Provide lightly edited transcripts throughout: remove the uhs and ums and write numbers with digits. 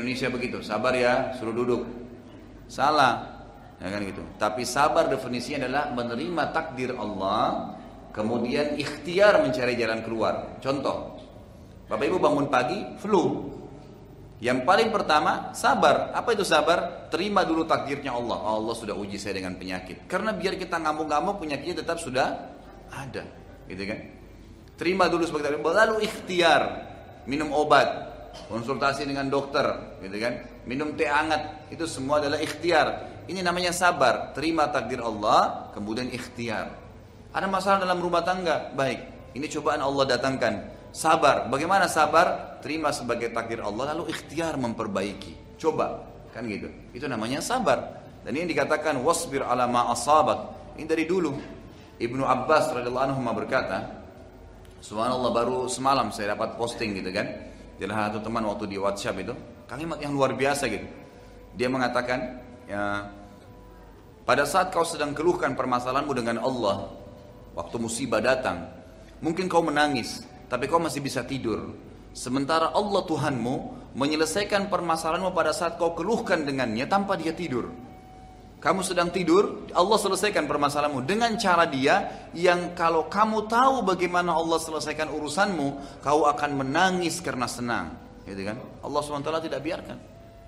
Indonesia begitu, sabar ya, suruh duduk. Salah, ya kan gitu. Tapi sabar definisinya adalah menerima takdir Allah, kemudian ikhtiar mencari jalan keluar. Contoh, Bapak Ibu bangun pagi, flu. Yang paling pertama, sabar. Apa itu sabar? Terima dulu takdirnya Allah. Allah sudah uji saya dengan penyakit. Karena biar kita ngamuk-ngamuk, penyakitnya tetap sudah ada, gitu kan? Terima dulu sebagai takdir. Lalu ikhtiar, minum obat, konsultasi dengan dokter, gitu kan? Minum teh hangat, itu semua adalah ikhtiar. Ini namanya sabar. Terima takdir Allah, kemudian ikhtiar. Ada masalah dalam rumah tangga, baik. Ini cobaan Allah datangkan. Sabar. Bagaimana sabar? Terima sebagai takdir Allah, lalu ikhtiar memperbaiki. Coba, kan gitu. Itu namanya sabar. Dan ini dikatakan wasbir ala ma asabak. Ini dari dulu. Ibnu Abbas radhiyallahu anhu berkata, subhanallah, baru semalam saya dapat posting gitu kan. Dari satu teman waktu di WhatsApp itu, kalimat yang luar biasa gitu. Dia mengatakan, ya, pada saat kau sedang keluhkan permasalahanmu dengan Allah, waktu musibah datang, mungkin kau menangis, tapi kau masih bisa tidur. Sementara Allah Tuhanmu menyelesaikan permasalahanmu pada saat kau keluhkan dengannya tanpa dia tidur. Kamu sedang tidur, Allah selesaikan permasalahanmu dengan cara dia yang kalau kamu tahu bagaimana Allah selesaikan urusanmu, kau akan menangis karena senang. Gitu kan? Allah SWT tidak biarkan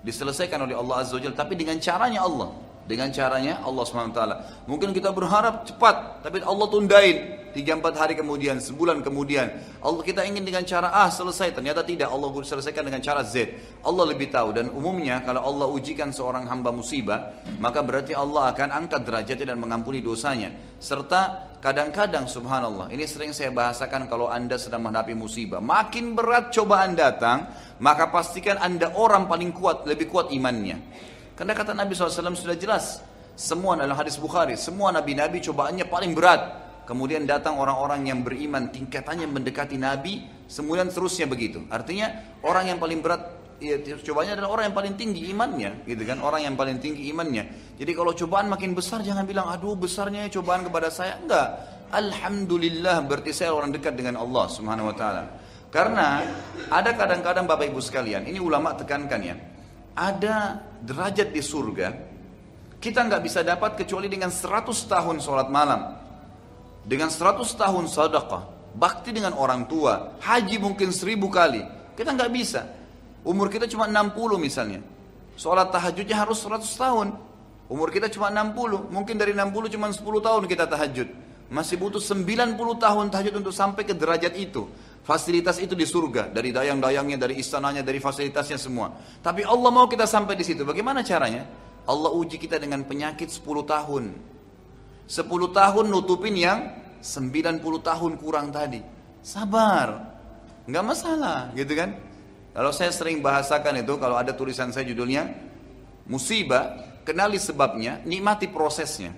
diselesaikan oleh Allah Azza wa Jalla, tapi dengan caranya Allah. Dengan caranya Allah SWT. Mungkin kita berharap cepat, tapi Allah tundain 3-4 hari kemudian, sebulan kemudian. Allah kita ingin dengan cara A selesai, ternyata tidak. Allah selesaikan dengan cara Z. Allah lebih tahu. Dan umumnya kalau Allah ujikan seorang hamba musibah, maka berarti Allah akan angkat derajatnya dan mengampuni dosanya. Serta kadang-kadang subhanallah, ini sering saya bahasakan kalau anda sedang menghadapi musibah, makin berat cobaan datang, maka pastikan anda orang paling kuat, lebih kuat imannya. Karena kata Nabi SAW sudah jelas, semua dalam hadis Bukhari, semua nabi-nabi cobaannya paling berat. Kemudian datang orang-orang yang beriman, tingkatannya mendekati Nabi, kemudian terusnya begitu. Artinya orang yang paling berat ya, cobaannya adalah orang yang paling tinggi imannya, gitu kan? Orang yang paling tinggi imannya. Jadi kalau cobaan makin besar, jangan bilang, aduh besarnya cobaan kepada saya. Enggak, alhamdulillah, berarti saya orang dekat dengan Allah Subhanahu Wa Taala. Karena ada kadang-kadang Bapak Ibu sekalian, ini ulama tekankan ya, ada derajat di surga kita nggak bisa dapat kecuali dengan 100 tahun sholat malam, dengan 100 tahun sedekah, bakti dengan orang tua, haji mungkin 1000 kali. Kita nggak bisa. Umur kita cuma 60 misalnya, sholat tahajudnya harus 100 tahun. Umur kita cuma 60, mungkin dari 60 cuma 10 tahun kita tahajud. Masih butuh 90 tahun tahajud untuk sampai ke derajat itu. Fasilitas itu di surga, dari dayang-dayangnya, dari istananya, dari fasilitasnya semua. Tapi Allah mau kita sampai di situ. Bagaimana caranya? Allah uji kita dengan penyakit 10 tahun. 10 tahun nutupin yang 90 tahun kurang tadi. Sabar. Nggak masalah, gitu kan? Kalau saya sering bahasakan itu, kalau ada tulisan saya judulnya musibah, kenali sebabnya, nikmati prosesnya.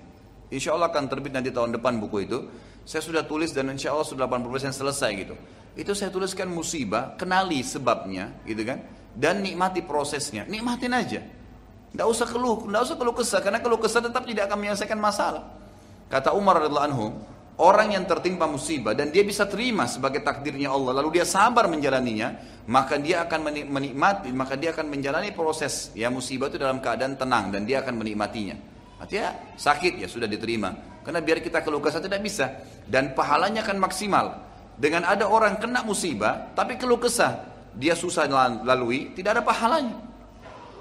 Insya Allah akan terbit nanti tahun depan buku itu. Saya sudah tulis dan insya Allah sudah 80% selesai gitu. Itu saya tuliskan musibah, kenali sebabnya, gitu kan? Dan nikmati prosesnya, nikmatin aja. Nggak usah keluh kesah, karena keluh kesah tetap tidak akan menyelesaikan masalah. Kata Umar radhiyallahu anhu, orang yang tertimpa musibah dan dia bisa terima sebagai takdirnya Allah, lalu dia sabar menjalaninya, maka dia akan menikmati, maka dia akan menjalani proses ya musibah itu dalam keadaan tenang dan dia akan menikmatinya. Artinya sakit ya sudah diterima. Karena biar kita keluh kesah tidak bisa, dan pahalanya akan maksimal. Dengan ada orang kena musibah tapi keluh kesah, dia susah lalui, tidak ada pahalanya,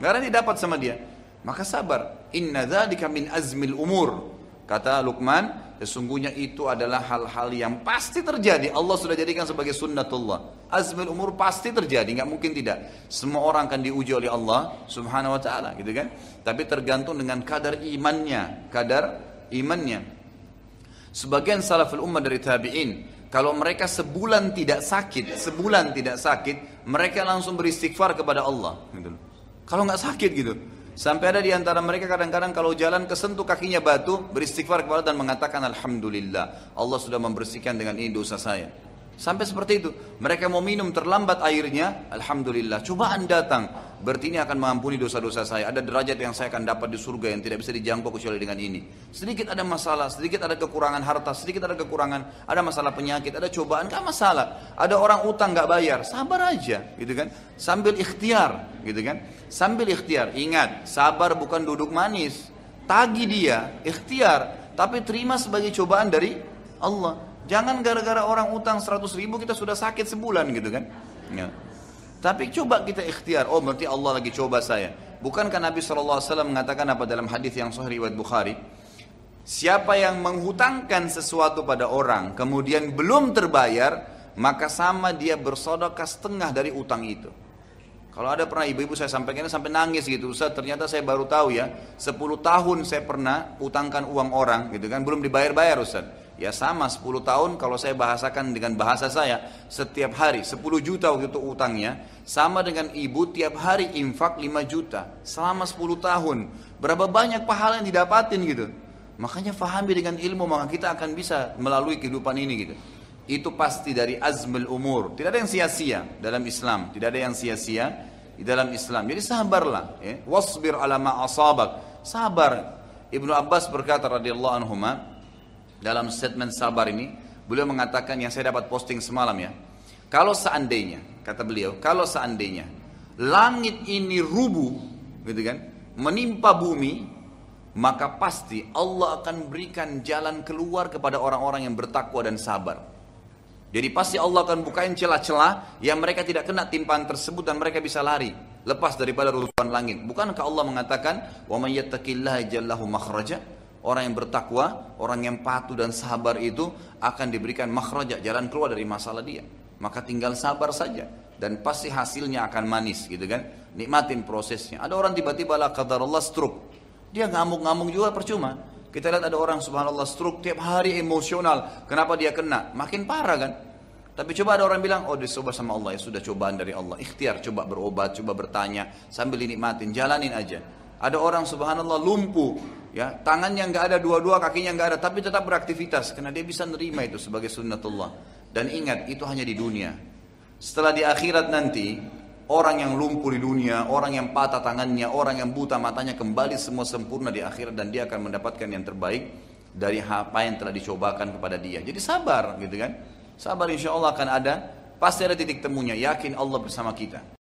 nggak ada yang didapat sama dia. Maka sabar. Inna dzalika min azmil umur. Kata Luqman, sesungguhnya itu adalah hal-hal yang pasti terjadi. Allah sudah jadikan sebagai sunnatullah. Azmil umur pasti terjadi, nggak mungkin tidak. Semua orang akan diuji oleh Allah Subhanahu Wa Taala, gitu kan? Tapi tergantung dengan kadar imannya, Sebagian salaful ummah dari tabi'in, kalau mereka sebulan tidak sakit, mereka langsung beristighfar kepada Allah, gitu. Kalau nggak sakit gitu. Sampai ada di antara mereka kadang-kadang kalau jalan kesentuh kakinya batu, beristighfar kepada Allah dan mengatakan alhamdulillah, Allah sudah membersihkan dengan ini dosa saya. Sampai seperti itu. Mereka mau minum terlambat airnya, alhamdulillah. Cobaan datang, berarti ini akan mengampuni dosa-dosa saya. Ada derajat yang saya akan dapat di surga yang tidak bisa dijangkau kecuali dengan ini. Sedikit ada masalah, sedikit ada kekurangan harta, sedikit ada kekurangan, ada masalah penyakit, ada cobaan, gak masalah. Ada orang utang gak bayar, sabar aja, gitu kan? Sambil ikhtiar, gitu kan? Sambil ikhtiar. Ingat, sabar bukan duduk manis. Tagi dia, ikhtiar, tapi terima sebagai cobaan dari Allah. Jangan gara-gara orang utang 100 ribu kita sudah sakit sebulan, gitu kan? Ya. Tapi coba kita ikhtiar, oh berarti Allah lagi coba saya. Bukankah Nabi SAW mengatakan apa dalam hadis yang sahih riwayat Bukhari? Siapa yang menghutangkan sesuatu pada orang, kemudian belum terbayar, maka sama dia bersedekah setengah dari utang itu. Kalau ada pernah ibu-ibu saya sampaikan sampai nangis gitu, Ustaz ternyata saya baru tahu ya, 10 tahun saya pernah utangkan uang orang gitu kan, belum dibayar-bayar Ustaz. Ya sama 10 tahun kalau saya bahasakan dengan bahasa saya, setiap hari 10 juta waktu itu utangnya, sama dengan ibu tiap hari infak 5 juta selama 10 tahun. Berapa banyak pahala yang didapatin gitu. Makanya fahami dengan ilmu, maka kita akan bisa melalui kehidupan ini gitu. Itu pasti dari azmul umur. Tidak ada yang sia-sia dalam Islam, tidak ada yang sia-sia di dalam Islam. Jadi sabarlah, ya. Wasbir ala ma asabak. Sabar. Ibnu Abbas berkata radhiyallahu anhuma, dalam statement sabar ini, beliau mengatakan yang saya dapat posting semalam ya. Kalau seandainya, kata beliau, kalau seandainya langit ini rubuh, gitu kan, menimpa bumi, maka pasti Allah akan berikan jalan keluar kepada orang-orang yang bertakwa dan sabar. Jadi pasti Allah akan bukain celah-celah yang mereka tidak kena timpaan tersebut dan mereka bisa lari, lepas daripada runtuhan langit. Bukankah Allah mengatakan, "Wa may yattaqillaha yaj'al lahu makhraja"? Orang yang bertakwa, orang yang patuh dan sabar itu akan diberikan makhraja, jalan keluar dari masalah dia. Maka tinggal sabar saja dan pasti hasilnya akan manis gitu kan. Nikmatin prosesnya. Ada orang tiba-tiba la qadarullah stroke. Dia ngamuk-ngamuk juga percuma. Kita lihat ada orang subhanallah stroke tiap hari emosional. Kenapa dia kena? Makin parah kan. Tapi coba ada orang bilang, oh dicoba sama Allah, ya sudah cobaan dari Allah. Ikhtiar, coba berobat, coba bertanya sambil dinikmatin, jalanin aja. Ada orang subhanallah lumpuh, ya tangannya nggak ada dua-dua, kakinya nggak ada, tapi tetap beraktivitas karena dia bisa nerima itu sebagai sunnatullah. Dan ingat itu hanya di dunia. Setelah di akhirat nanti, orang yang lumpuh di dunia, orang yang patah tangannya, orang yang buta matanya kembali semua sempurna di akhirat dan dia akan mendapatkan yang terbaik dari apa yang telah dicobakan kepada dia. Jadi sabar, gitu kan? Sabar insya Allah akan ada, pasti ada titik temunya. Yakin Allah bersama kita.